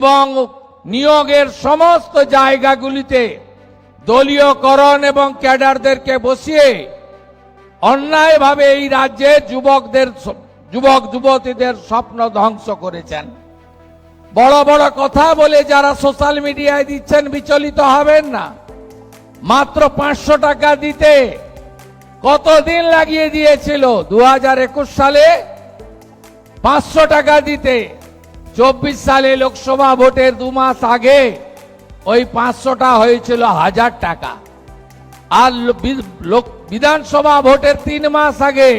এবং নিয়োগের সমস্ত জায়গাগুলিতে দলীয়করণ এবং ক্যাডারদেরকে বসিয়ে অন্যায়ভাবে এই রাজ্যের যুবক যুবতীদের স্বপ্ন ধ্বংস করেছেন। বড় বড় কথা বলে যারা সোশ্যাল মিডিয়ায় দিচ্ছেন বিচলিত হবেন না। মাত্র 500 টাকা দিতে কতদিন লাগিয়ে দিয়েছিল? 2021 সালে 500 টাকা দিতে 24 সালে লোকসভা ভোটের 2 মাস আগে ওই 500টা হয়েছিল 1000 টাকা, আর বিধানসভা ভোটের 3 মাস আগে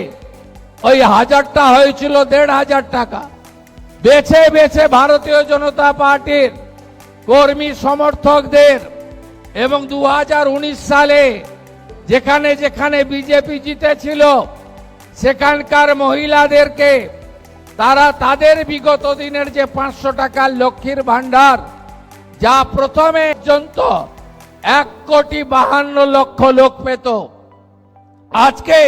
ওই 1000টা হয়েছিল 1500 টাকা। বেছে বেছে ভারতীয় জনতা পার্টির কর্মী সমর্থকদের এবং 2019 সালে যেখানে যেখানে বিজেপি জিতেছিল সেখানকার মহিলাদেরকে তারা তাদের বিগত দিনের যে 500 টাকার লক্ষ্মীর ভান্ডার যা প্রথমে পর্যন্ত 1,52,00,000 লোক পেত, আজকে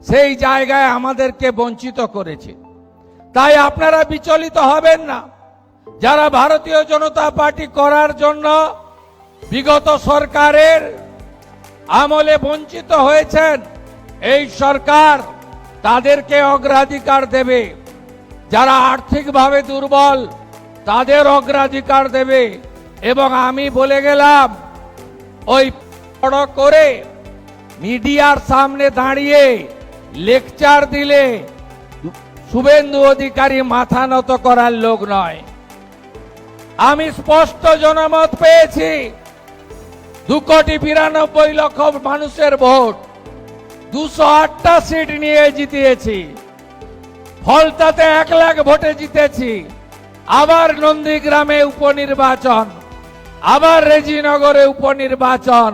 সেই জায়গায় আমাদেরকে বঞ্চিত করেছে। তাই আপনারা বিচলিত হবেন না। যারা ভারতীয় জনতা পার্টি করার জন্য বিগত সরকারের আমলে বঞ্চিত হয়েছেন, এই সরকার তাদেরকে অগ্রাধিকার দেবে। যারা আর্থিকভাবে দুর্বল তাদের অগ্রাধিকার দেবে। এবং আমি বলে গেলাম, ওই বড় করে মিডিয়ার সামনে দাঁড়িয়ে লেকচার দিলে শুভেন্দু অধিকারী মাথা নত করার লোক নয়। আমি স্পষ্ট জনমত পেয়েছি। 2,92,00,000 মানুষের ভোট, 208টা সিট নিয়ে জিতিয়েছি। ফলতাতে 1 লাখ ভোটে জিতেছি। আবার নন্দীগ্রামে উপনির্বাচন, আবার রেজিনগরে উপনির্বাচন,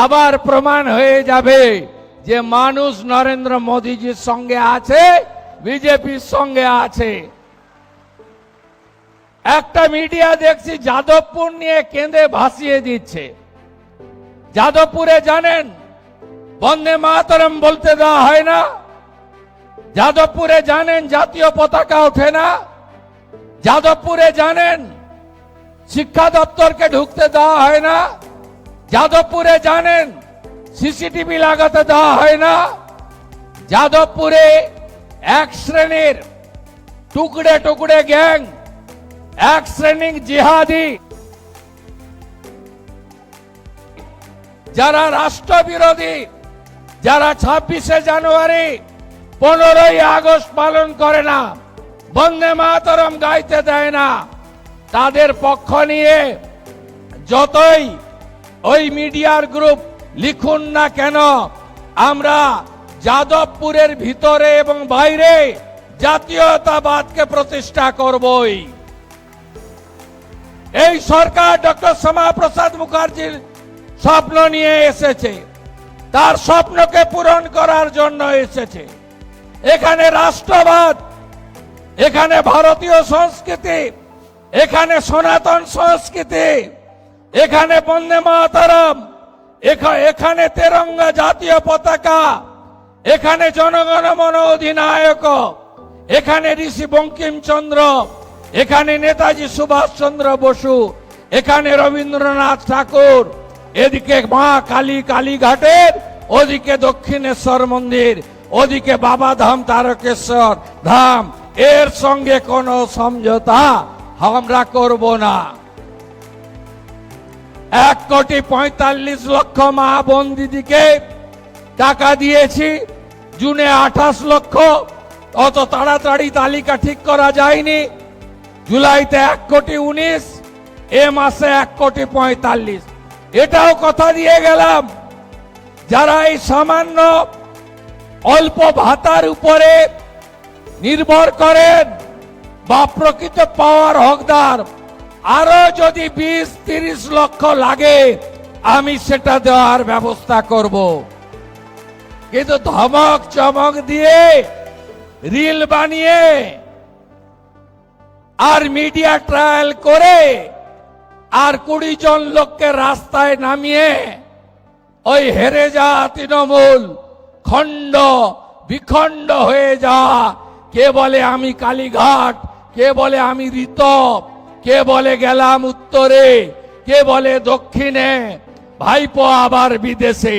আবার প্রমাণ হয়ে যাবে যে মানুষ নরেন্দ্র মোদীজির সঙ্গে আছে, বিজেপির সঙ্গে আছে। একটা মিডিয়া দেখছি যাদবপুর নিয়ে কেঁদে ভাসিয়ে দিচ্ছে। যাদবপুরে জানেন বন্দে মাতরম বলতে দেওয়া হয় না? যাদবপুরে জানেন জাতীয় পতাকা ওঠে না? যাদবপুরে জানেন শিক্ষা দপ্তরকে ঢুকতে দেওয়া হয় না? যাদবপুরে জানেন সিসিটিভি লাগাতে দেওয়া হয় না? যাদবপুরে এক শ্রেণীর টুকরে টুকরে গ্যাং, এক শ্রেণীর জিহাদি যারা রাষ্ট্রবিরোধী, যারা 26শে জানুয়ারি 15ই আগস্ট পালন করে না, বন্দে মাতরম গাইতে দেয় না, তাদের পক্ষ নিয়ে যতই ওই মিডিয়ার গ্রুপ লিখুন না কেন, আমরা যাদবপুরের ভিতরে এবং বাইরে জাতীয়তাবাদকে প্রতিষ্ঠা করবই। এই সরকার ডক্টর শ্যামাপ্রসাদ মুখার্জির স্বপ্ন নিয়ে এসেছে, তার স্বপ্নকে পূরণ করার জন্য এসেছে। এখানে রাষ্ট্রবাদ, এখানে ভারতীয় সংস্কৃতি, এখানে সনাতন সংস্কৃতি, এখানে বন্দে মাতরম, এখানে তেরঙ্গা জাতীয় পতাকা, এখানে জনগণ মন অধিনায়ক, এখানে ঋষি বঙ্কিমচন্দ্র, এখানে নেতাজি সুভাষচন্দ্র বসু, এখানে রবীন্দ্রনাথ ঠাকুর, এদিকে মা কালী কালীঘাটের, ওদিকে দক্ষিণেশ্বর মন্দির, ওদিকে বাবাধাম তারকেশ্বর ধাম। এর সঙ্গে কোনো সমঝোতা আমরা করব না। 1,45,00,000 মা বোন দিদিকে টাকা দিয়েছি, জুনে 28 লক্ষ। অত তাড়াতাড়ি তালিকা ঠিক করা যায়নি। জুলাইতে 1,19,00,000, এ মাসে 1,45,00,000। এটাও কথা দিয়ে গেলাম, যারা এই সামান্য অল্প ভাতার উপরে নির্ভর করেন বা প্রকৃত পাওয়ার হকদার, আরো যদি 20-30 লক্ষ লাগে আমি সেটা দেওয়ার ব্যবস্থা করব। কিন্তু ধমক চমক দিয়ে, রিল বানিয়ে আর মিডিয়া ট্রায়াল করে আর 20 জন লোককে রাস্তায় নামিয়ে ওই হেরে যাওয়া তৃণমূল খণ্ড বিখণ্ড হয়ে যাওয়া, কে বলে আমি কালীঘাট, কে বলে আমি ঋতব, কে বলে গেলাম উত্তরে, কে বলে দক্ষিণে, ভাইপো আবার বিদেশে।